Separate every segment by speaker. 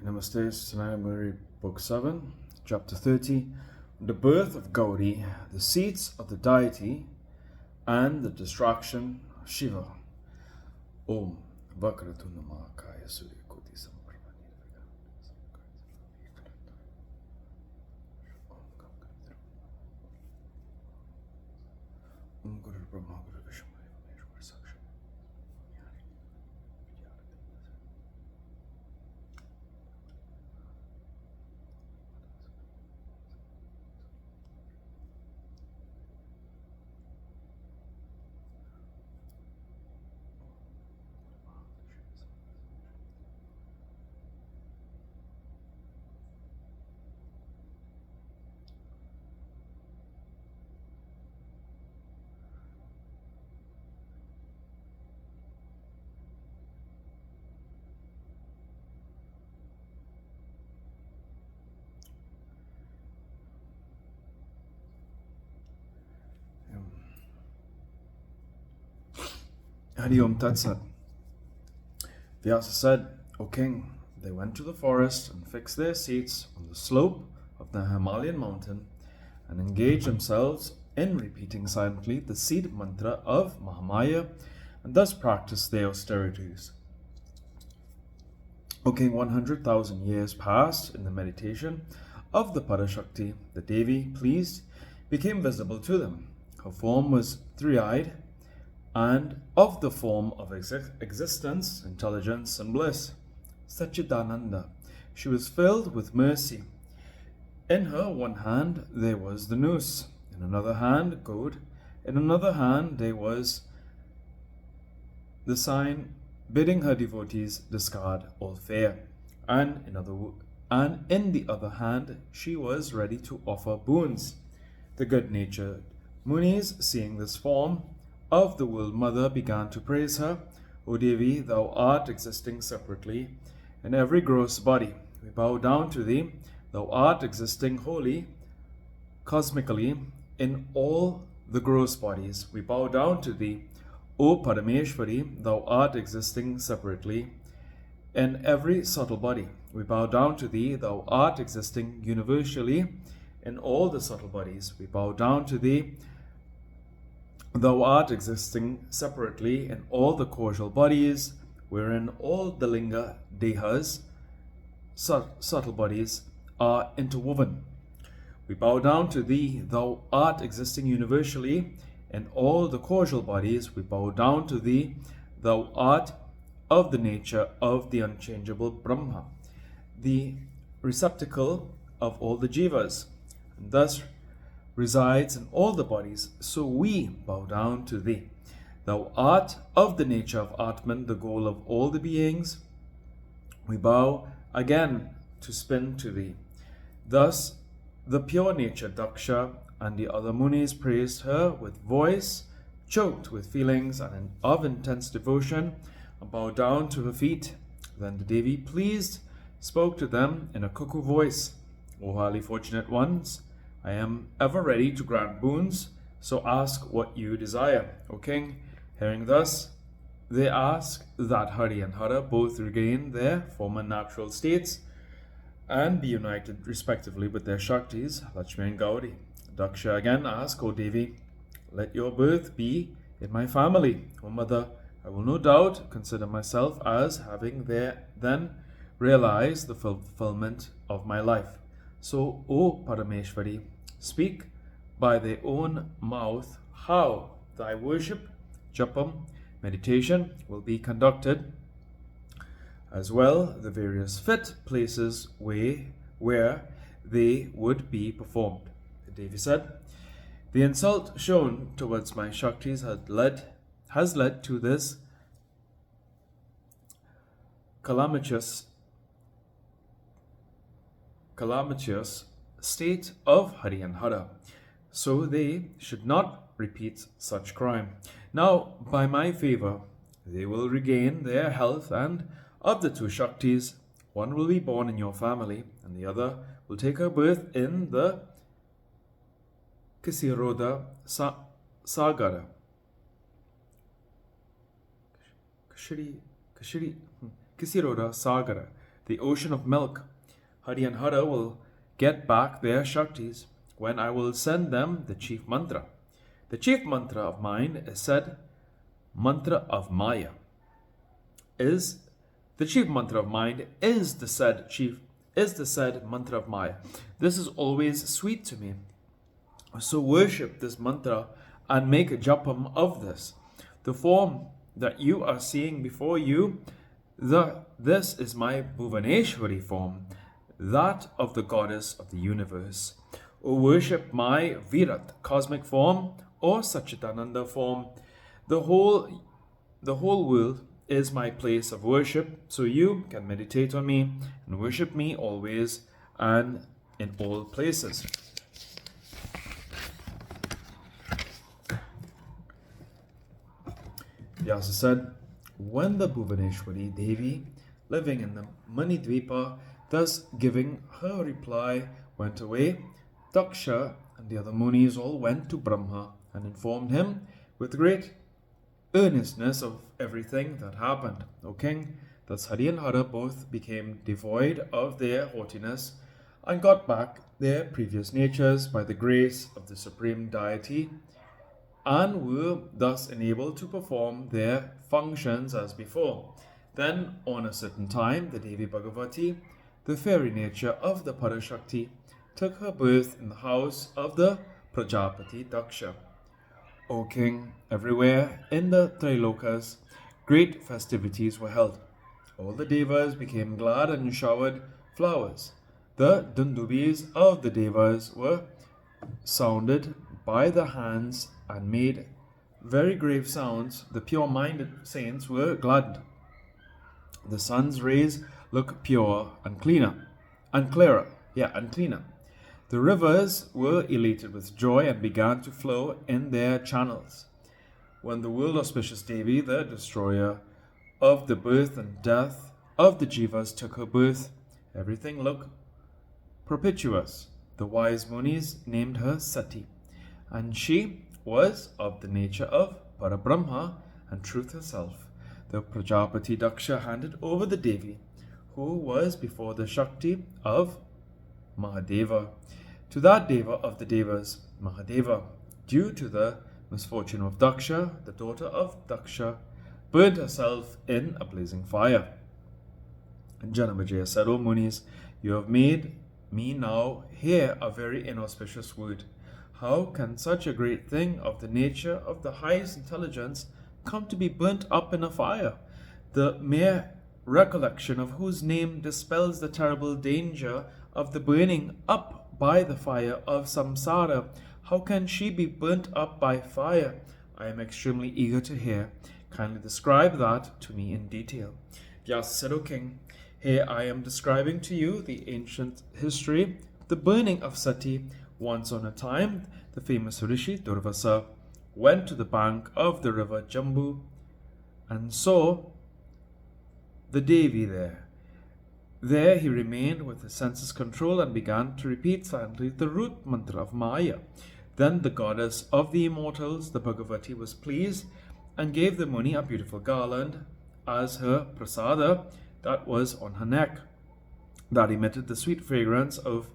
Speaker 1: Namaste. Tonight we read Book 7, Chapter 30, The Birth of Gauri, the Seats of the Deity, and the Destruction of Shiva. Om Vakratuna Mahakaya Surya Koti Samprabhani. Om Guru Brahma Guru Vishnu Guru Saksha. Hari Om Tat Sat. Vyasa said, O king, they went to the forest and fixed their seats on the slope of the Himalayan mountain and engaged themselves in repeating silently the seed mantra of Mahamaya and thus practiced their austerities. O king, 100,000 years passed in the meditation of the Parashakti. The Devi, pleased, became visible to them. Her form was three-eyed, and of the form of existence, intelligence, and bliss, Satchidananda. She was filled with mercy. In her one hand there was the noose, in another hand goad, in another hand there was the sign bidding her devotees discard all fear, and in the other hand she was ready to offer boons. The good-natured Munis, seeing this form of the world mother, began to praise her. O Devi, thou art existing separately in every gross body. We bow down to thee. Thou art existing wholly, cosmically, in all the gross bodies. We bow down to thee. O Parameshwari, thou art existing separately in every subtle body. We bow down to thee. Thou art existing universally in all the subtle bodies. We bow down to thee. Thou art existing separately in all the causal bodies, wherein all the linga dehas, subtle bodies, are interwoven. We bow down to thee. Thou art existing universally in all the causal bodies. We bow down to thee. Thou art of the nature of the unchangeable Brahma, the receptacle of all the jivas, and thus resides in all the bodies, so we bow down to thee. Thou art of the nature of Atman, the goal of all the beings. We bow again to spin to thee. Thus the pure nature Daksha and the other Munis praised her with voice choked with feelings and of intense devotion, and bowed down to her feet. Then the Devi, pleased, spoke to them in a cuckoo voice. O highly fortunate ones, I am ever ready to grant boons, so ask what you desire. O king, hearing thus, they ask that Hari and Hara both regain their former natural states and be united respectively with their Shaktis, Lakshmi and Gauri. Daksha again asked, O Devi, let your birth be in my family. O mother, I will no doubt consider myself as having then realized the fulfillment of my life. So, O Parameshwari, speak by thy own mouth how thy worship, japam, meditation will be conducted, as well the various fit places where they would be performed. The Devi said, the insult shown towards my Shaktis has led to this calamitous state of Hari and Hara, so they should not repeat such crime. Now, by my favor, they will regain their health, and of the two Shaktis, one will be born in your family, and the other will take her birth in the Kisiroda Sagara. Kisiroda Sagara. the ocean of milk. Hari and Hara will get back their Shaktis when I will send them the chief mantra. The chief mantra of mine is said mantra of Maya. Is the chief mantra of mind is the said mantra of Maya. This is always sweet to me. So worship this mantra and make a japam of this. The form that you are seeing before you, this is my Bhuvaneshwari form, that of the goddess of the universe. O worship my Virat cosmic form or Satchitananda form. The whole world is my place of worship, so you can meditate on me and worship me always and in all places. Vyasa said, when the Bhuvaneshwari Devi, living in the Manidvipa, thus giving her reply, went away, Daksha and the other Munis all went to Brahma and informed him with great earnestness of everything that happened. O king, thus Hari and Hara both became devoid of their haughtiness and got back their previous natures by the grace of the Supreme Deity, and were thus enabled to perform their functions as before. Then, on a certain time, the Devi Bhagavati, the fairy nature of the Parashakti, took her birth in the house of the Prajapati Daksha. O king, everywhere in the Trilokas, great festivities were held. All the Devas became glad and showered flowers. The dundubis of the Devas were sounded by the hands and made very grave sounds. The pure-minded saints were gladdened. The sun's rays look pure and cleaner, and clearer, and cleaner. The rivers were elated with joy and began to flow in their channels. When the world auspicious Devi, the destroyer of the birth and death of the Jivas, took her birth, everything looked propitious. The wise Munis named her Sati, and she was of the nature of Parabrahma and truth herself. The Prajapati Daksha handed over the Devi, who was before the Shakti of Mahadeva, to that Deva of the Devas, Mahadeva. Due to the misfortune of Daksha, the daughter of Daksha burned herself in a blazing fire. And Janamajaya said, O Munis, you have made me now hear a very inauspicious word. How can such a great thing of the nature of the highest intelligence come to be burnt up in a fire? The mere recollection of whose name dispels the terrible danger of the burning up by the fire of samsara. How can she be burnt up by fire? I am extremely eager to hear. Kindly describe that to me in detail. Vyasa said, O king, here I am describing to you the ancient history, the burning of Sati. Once on a time, the famous Rishi Durvasa went to the bank of the river Jambu and saw the Devi there. There he remained with his senses controlled and began to repeat silently the root mantra of Maya. Then the goddess of the immortals, the Bhagavati, was pleased and gave the Muni a beautiful garland as her prasada that was on her neck, that emitted the sweet fragrance of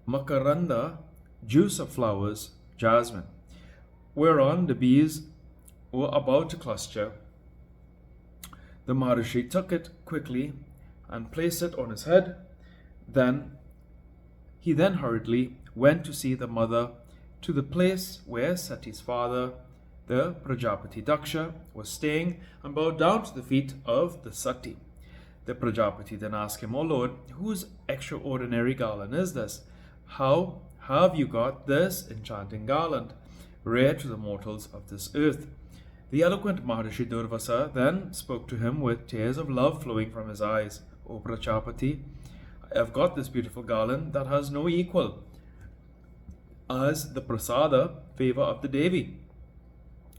Speaker 1: makaranda, juice of flowers, jasmine, whereon the bees were about to cluster. The Maharishi took it quickly and placed it on his head. He then hurriedly went to see the mother, to the place where Sati's father, the Prajapati Daksha, was staying, and bowed down to the feet of the Sati. The Prajapati then asked him, O Lord, whose extraordinary garland is this? How have you got this enchanting garland, rare to the mortals of this earth? The eloquent Maharishi Durvasa then spoke to him with tears of love flowing from his eyes. O Prajapati, I have got this beautiful garland that has no equal, as the prasada, favor of the Devi.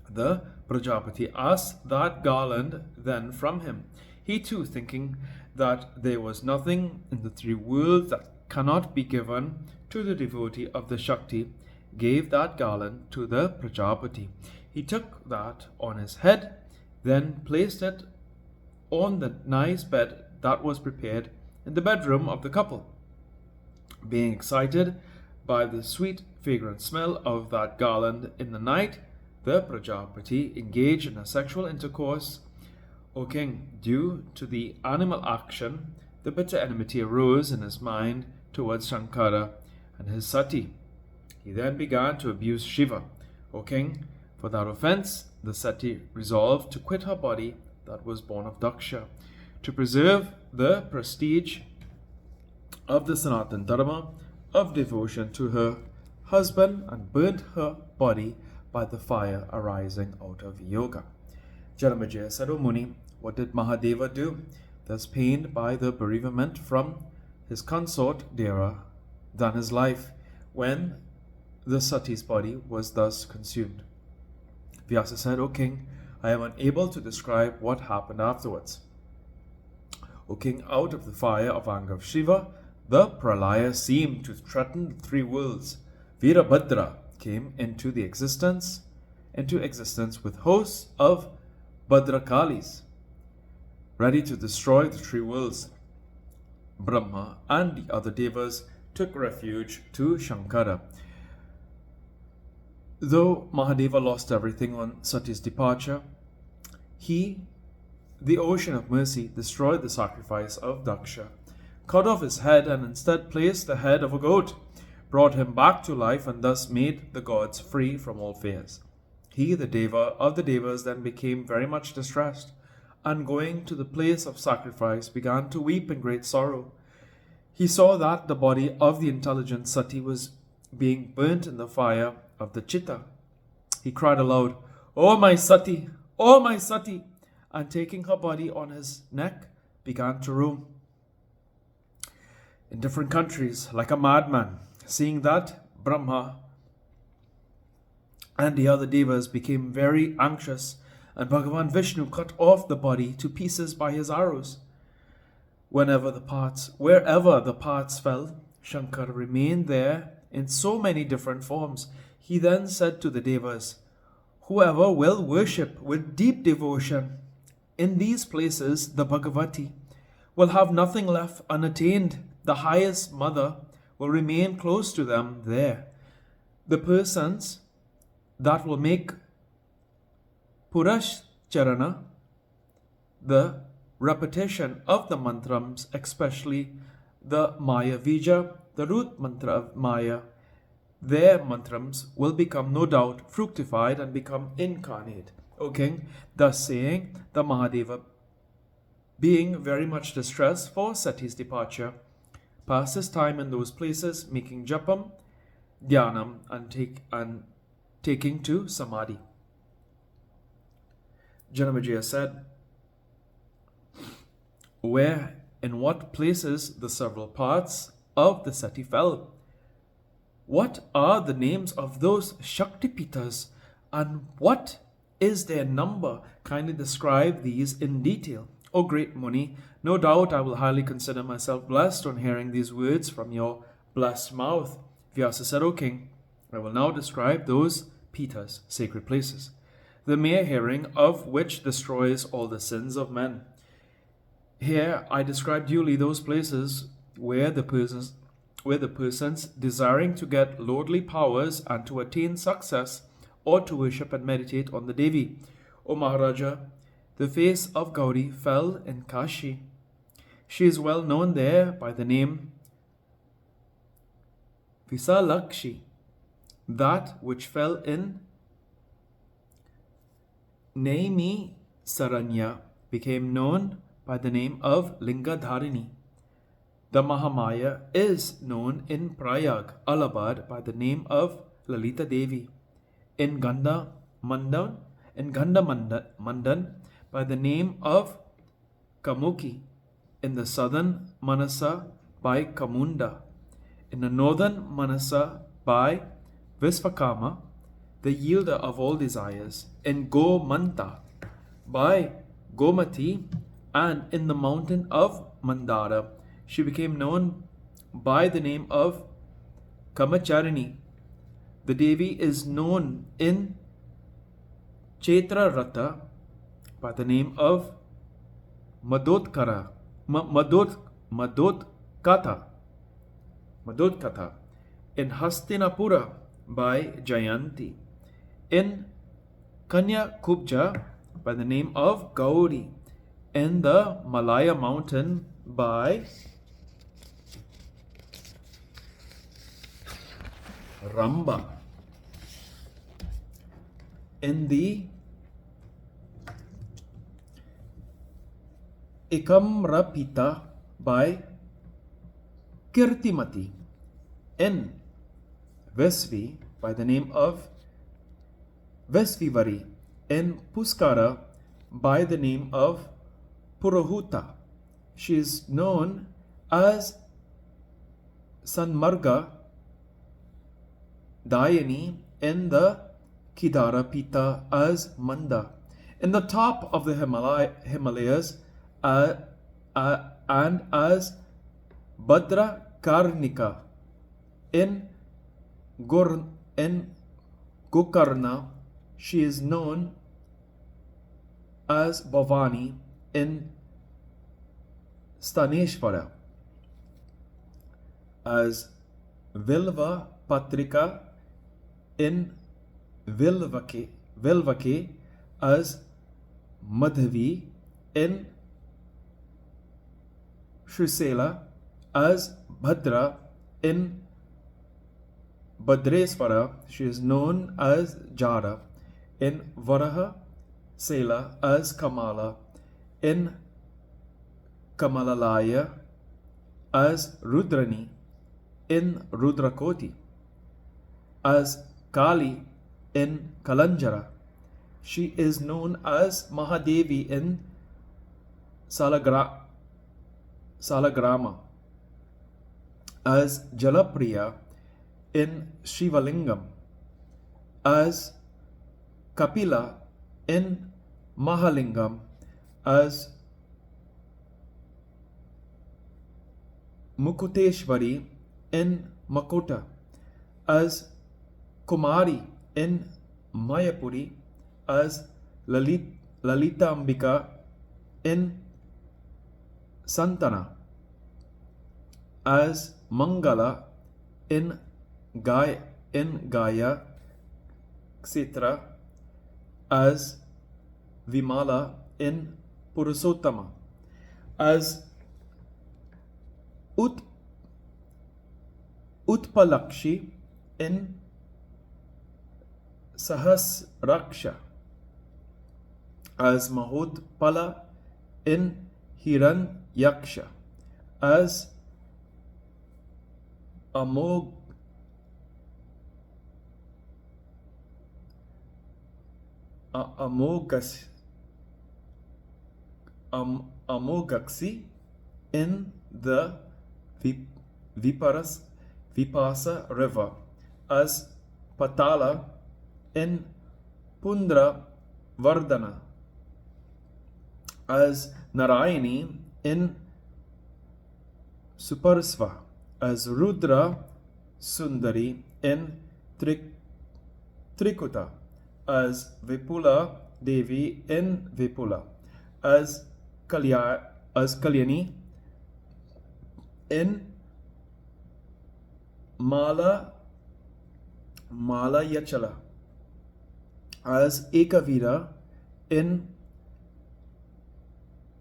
Speaker 1: The Prajapati asked that garland then from him. He too, thinking that there was nothing in the three worlds that cannot be given to the devotee of the Shakti, gave that garland to the Prajapati. He took that on his head, then placed it on the nice bed that was prepared in the bedroom of the couple. Being excited by the sweet fragrant smell of that garland in the night, the Prajapati engaged in a sexual intercourse. O king, due to the animal action, the bitter enmity arose in his mind towards Shankara and his sati. He then began to abuse Shiva. O king, for that offense, the sati resolved to quit her body that was born of Daksha, to preserve the prestige of the Sanatan Dharma of devotion to her husband, and burnt her body by the fire arising out of yoga. Janamejaya said, O Muni, what did Mahadeva do? Thus pained by the bereavement from his consort dearer than his life, when the sati's body was thus consumed. Vyasa said, O king, I am unable to describe what happened afterwards. O king, out of the fire of anger of Shiva, the pralaya seemed to threaten the three worlds. Virabhadra came into existence with hosts of Bhadrakalis, ready to destroy the three worlds. Brahma and the other devas took refuge to Shankara. Though Mahadeva lost everything on Sati's departure, he, the ocean of mercy, destroyed the sacrifice of Daksha, cut off his head and instead placed the head of a goat, brought him back to life, and thus made the gods free from all fears. He, the Deva of the Devas, then became very much distressed, and going to the place of sacrifice began to weep in great sorrow. He saw that the body of the intelligent Sati was being burnt in the fire of the Chitta. He cried aloud, O my Sati! O my Sati! And taking her body on his neck, began to roam in different countries like a madman. Seeing that, Brahma and the other devas became very anxious, and Bhagavan Vishnu cut off the body to pieces by his arrows. Wherever the parts fell, Shankara remained there in so many different forms. He then said to the devas, Whoever will worship with deep devotion in these places the Bhagavati will have nothing left unattained. The highest mother will remain close to them there. The persons that will make Purascharana, the repetition of the mantrams, especially the Maya Vija, the root mantra of Maya, their mantrams will become no doubt fructified and become incarnate. O king, thus saying, the Mahadeva, being very much distressed for Sati's departure, passed his time in those places, making japam, dhyanam, and taking to samadhi. Janamejaya said, Where, in what places the several parts of the Sati fell? What are the names of those Shaktipitas, and what is their number? Kindly describe these in detail. O great Muni, no doubt I will highly consider myself blessed on hearing these words from your blessed mouth. Vyasa said, O king, I will now describe those Pitas, sacred places, the mere hearing of which destroys all the sins of men. Here I describe duly those places where the persons desiring to get lordly powers and to attain success ought to worship and meditate on the Devi. O Maharaja, the face of Gauri fell in Kashi. She is well known there by the name Visalakshi. That which fell in Naimi Saranya became known by the name of Lingadharini. The Mahamaya is known in Prayag, Allahabad, by the name of Lalita Devi. In Ganda Mandan by the name of Kamuki. In the southern Manasa by Kamunda. In the northern Manasa by Visvakama, the yielder of all desires. In Gomanta by Gomati, and in the mountain of Mandara she became known by the name of Kamacharini. The Devi is known in Chetra Rata by the name of Madotkara Madodkata, Madodkata, in Hastinapura by Jayanti, in Kanyakubja by the name of Gauri, in the Malaya mountain by Ramba, in the Ikamrapita by Kirtimati, in Vesvi by the name of Vesvivari, in Puskara by the name of Purohuta. She is known as Sanmarga Dayani, in the Kidarapita as Manda, in the top of the Himalayas and as Bhadra Karnika, in Gokarna. She is known as Bhavani, in Staneshwara, as Vilva Patrika, in Vilvake, as Madhavi, in Shrisela, as Bhadra, in Bhadreswara. She is known as Jara, in Varaha Sela as Kamala, in Kamalalaya as Rudrani, in Rudrakoti, as Kali, in Kalanjara. She is known as Mahadevi, in Salagrama, as Jalapriya, in Shivalingam, as Kapila, in Mahalingam, as Mukuteshwari, in Makota, as Kumari, in Mayapuri, as Lalita in Santana, as Mangala, in Gaya, etc., as Vimala, in Purusottama, as Utpalakshi, in Sahasraksha, as Mahodpala, in Hiranyaksha, as Amogaksi, in the Vipasa river, as Patala, in Pundra Vardhana, as Narayani, in Suparsva, as Rudra Sundari, in Trikuta, as Vipula Devi, in Vipula, as Kalyani, in Malayachala, as Ekavira, in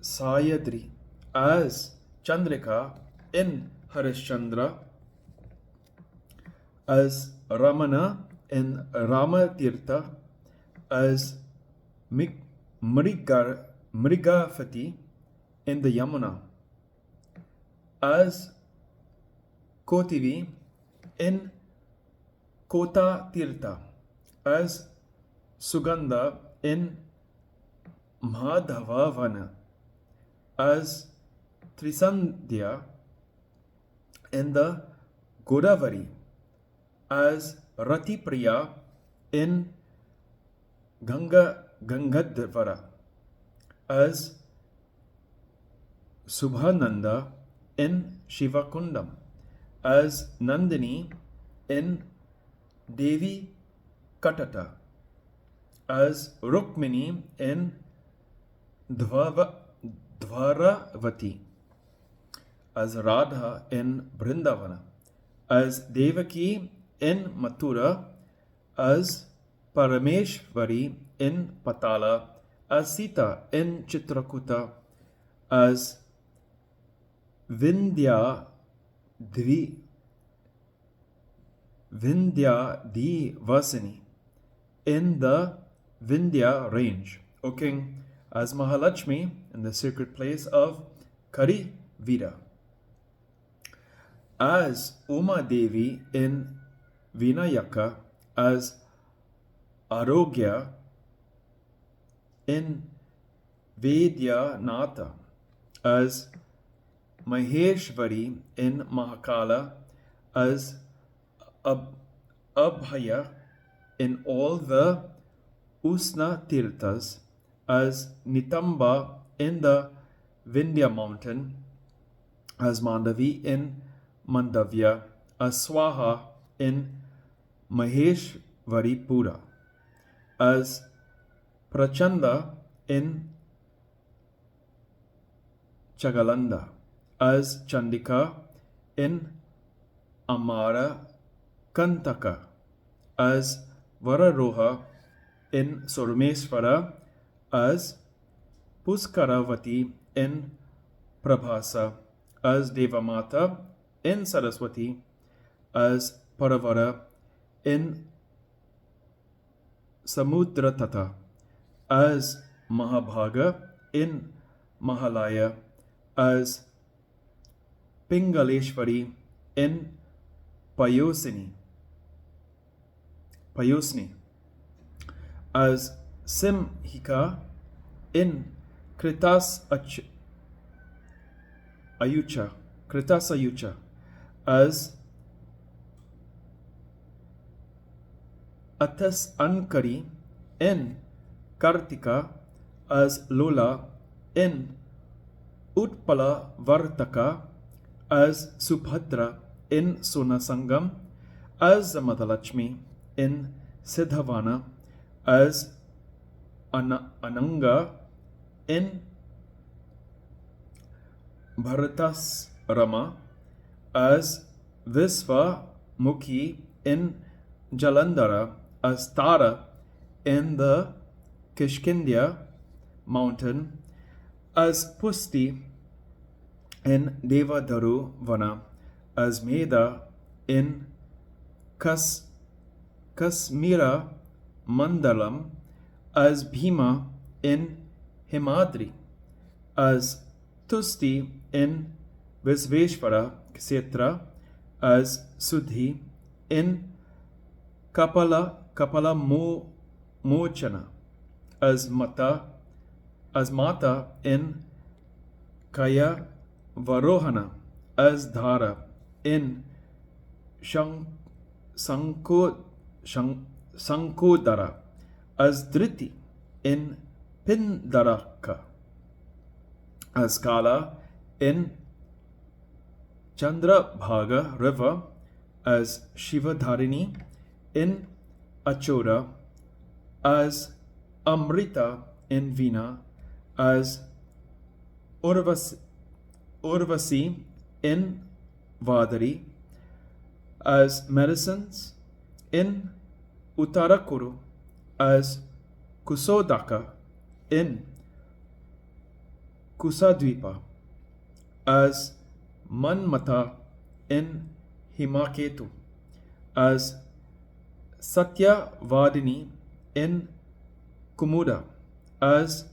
Speaker 1: Sayadri, as Chandrika, in Harishchandra, as Ramana, in Ramatirtha, as Mrigafati, in the Yamuna, as Kotivi, in Kota Tirtha, as Sugandha, in Madhavavana, as Trisandhya, in the Godavari, as Ratipriya, in Gangadvara, as Subhananda, in Shivakundam, as Nandini, in Devi Katata, as Rukmini, in Dvaravati, as Radha in Brindavana, as Devaki in Mathura, as Parameshwari in Patala, as Sita in Chitrakuta, as Vindhya Vasini in the Vindhya range, O King, as Mahalakshmi in the sacred place of Kari Vida, as Uma Devi in Vinayaka, as Arogya in Vedyanatha, as Maheshwari in Mahakala, as Abhaya in all the Usna Tirthas, as Nitamba in the Vindhya mountain, as Mandavi in Mandavya, as Swaha in Maheshwari Pura, as Prachanda in Chagalanda, as Chandika in Amara Kantaka, as Vararoha in Sormeswara, as Puskaravati in Prabhasa, as Devamata in Saraswati, as Paravara in Samudratata, as Mahabhaga in Mahalaya, as Pingaleshwari in Payosini, as Simhika in Kritasayucha, as Atas Ankari in Kartika, as Lola in Utpala Vartaka, as Subhadra in Sunasangam, as Madhalakshmi in Siddhavana, as Ananga in Bharatas Rama, as Visva Mukhi in Jalandhara, as Tara in the Kishkindya mountain, as Pusti in Devadaru Vana, as Meda in Kasmira Mandalam, as Bhima in Himadri, as Tusti in Visveshvara Kshetra, as Sudhi in Kapala Mochana, as Mata in Kaya Varohana, as Dhara in Sankodara, as Dhriti in Pindaraka, as Kala in Chandrabhaga river, as Shivadharini in Achora, as Amrita in Veena, as Urvasi in Vadari, as medicines in Uttarakuru, as Kusodaka in Kusadvipa, as Manmata in Himaketu, as Satyavadini in Kumuda, as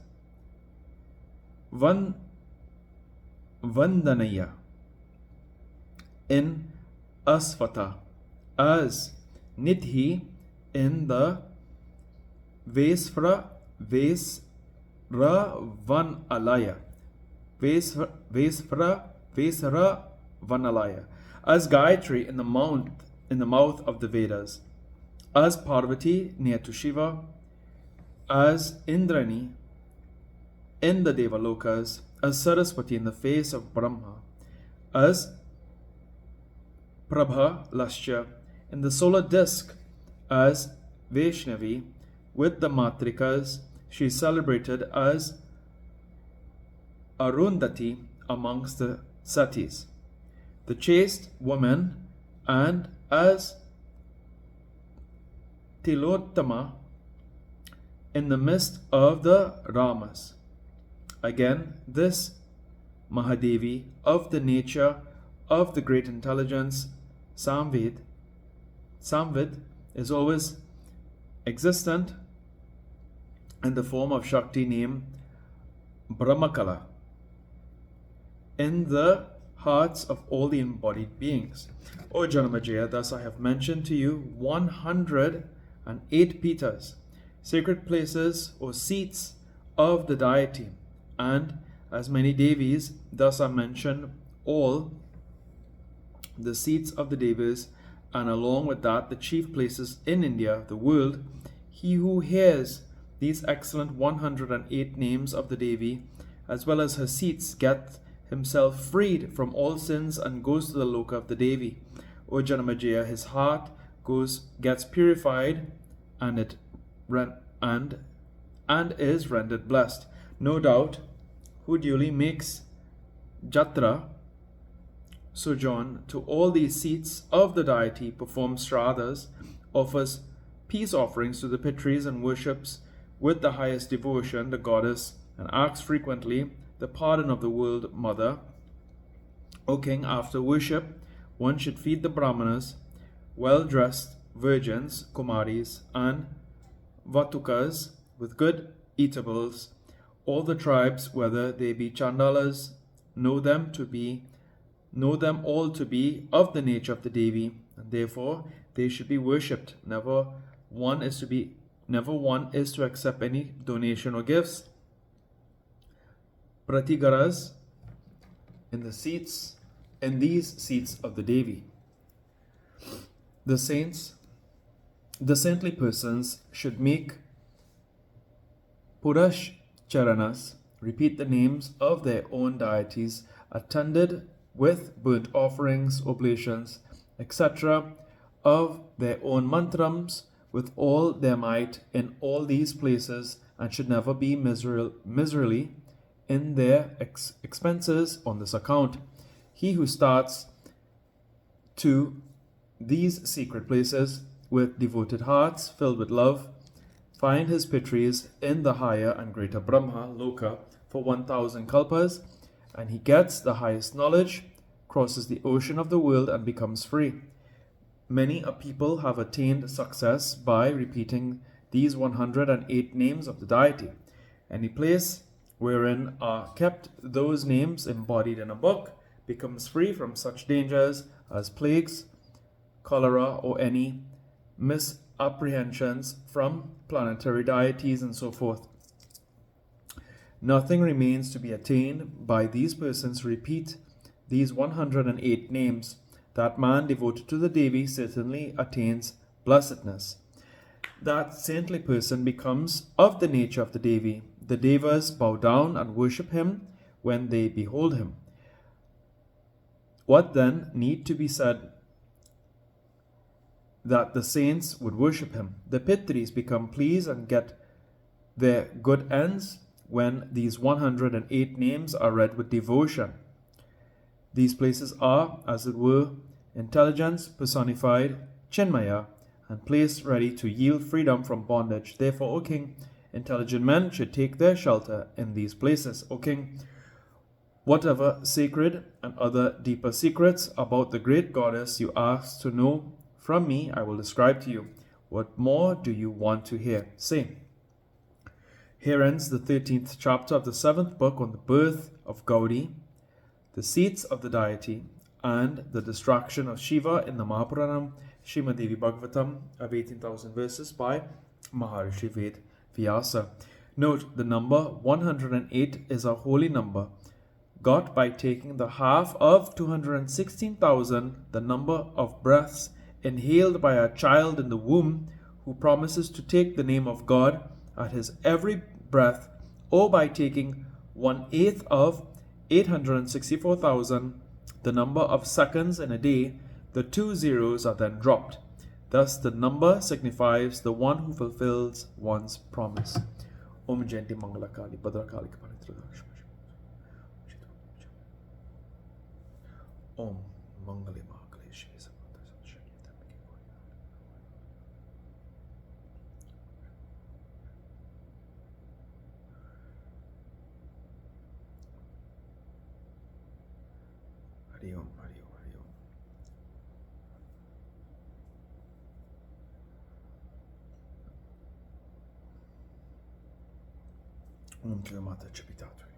Speaker 1: Vandanaya in Asvata, as Nidhi in the Vesra Vanalaya, Vesra Vanalaya, as Gayatri in the mouth of the Vedas, as Parvati near to Shiva, as Indrani in the Devalokas, as Saraswati in the face of Brahma, as Prabha Lasya in the solar disk, as Vaishnavi with the Matrikas, she is celebrated as Arundhati amongst the satis, the chaste woman, and as Tilottama in the midst of the Ramas. Again, this Mahadevi of the nature of the great intelligence Samvid is always existent in the form of Shakti named Brahmakala in the hearts of all the embodied beings. O Janamajaya, thus I have mentioned to you 108 pitas, sacred places or seats of the deity, and as many Devis. Thus are mentioned all the seats of the Devas, and along with that the chief places in India, the world. He who hears these excellent 108 names of the Devi, as well as her seats, gets himself freed from all sins and goes to the loka of the Devi. O Janamajaya, his heart gets purified and is rendered blessed. No doubt, who duly makes jatra, sojourn to all these seats of the deity, performs shraddhas, offers peace offerings to the pitris, and worships with the highest devotion the goddess, and asks frequently the pardon of the world mother. O king, after worship one should feed the brahmanas, well-dressed virgins, kumaris, and vatukas with good eatables. All the tribes, whether they be chandalas, know them all to be of the nature of the Devi, and therefore they should be worshipped. Never one is to accept any donation or gifts. Pratigaras in these seats of the Devi. The saintly persons should make Purash Charanas, repeat the names of their own deities, attended with burnt offerings, oblations, etc., of their own mantrams with all their might in all these places, and should never be miserly in their expenses on this account. He who starts to these secret places with devoted hearts filled with love find his pitris in the higher and greater Brahma Loka for 1,000 kalpas, and he gets the highest knowledge, crosses the ocean of the world, and becomes free. Many a people have attained success by repeating these 108 names of the deity. Any place wherein are kept those names embodied in a book becomes free from such dangers as plagues, cholera, or any misapprehensions from planetary deities and so forth. Nothing remains to be attained by these persons who repeat these 108 names. That man devoted to the Devi certainly attains blessedness. That saintly person becomes of the nature of the Devi. The Devas bow down and worship him when they behold him. What then need to be said that the saints would worship him? The Pitris become pleased and get their good ends when these 108 names are read with devotion. These places are, as it were, intelligence personified, Chinmaya, and placed ready to yield freedom from bondage. Therefore, O king, intelligent men should take their shelter in these places. O king, whatever sacred and other deeper secrets about the great goddess you ask to know from me, I will describe to you. What more do you want to hear? Say. Here ends the 13th chapter of the 7th book on the birth of Gaudi, the seats of the deity, and the destruction of Shiva in the Mahapuranam, Srimad Devi Bhagavatam of 18,000 verses by Maharishi Ved Vyasa. Note, the number 108 is a holy number, got by taking the half of 216,000, the number of breaths inhaled by a child in the womb who promises to take the name of God at his every breath, or by taking 1/8 of 864,000, the number of seconds in a day. The 2 zeros are then dropped. Thus the number signifies the one who fulfills one's promise. Om Jayanti Mangala Kali Bhadra Kali Kapalitradakshma. Om Mangale Mahakale Shiva Samata. Hari Om, Hari Om, Hari Om. Om Kila Mata Chapitatu.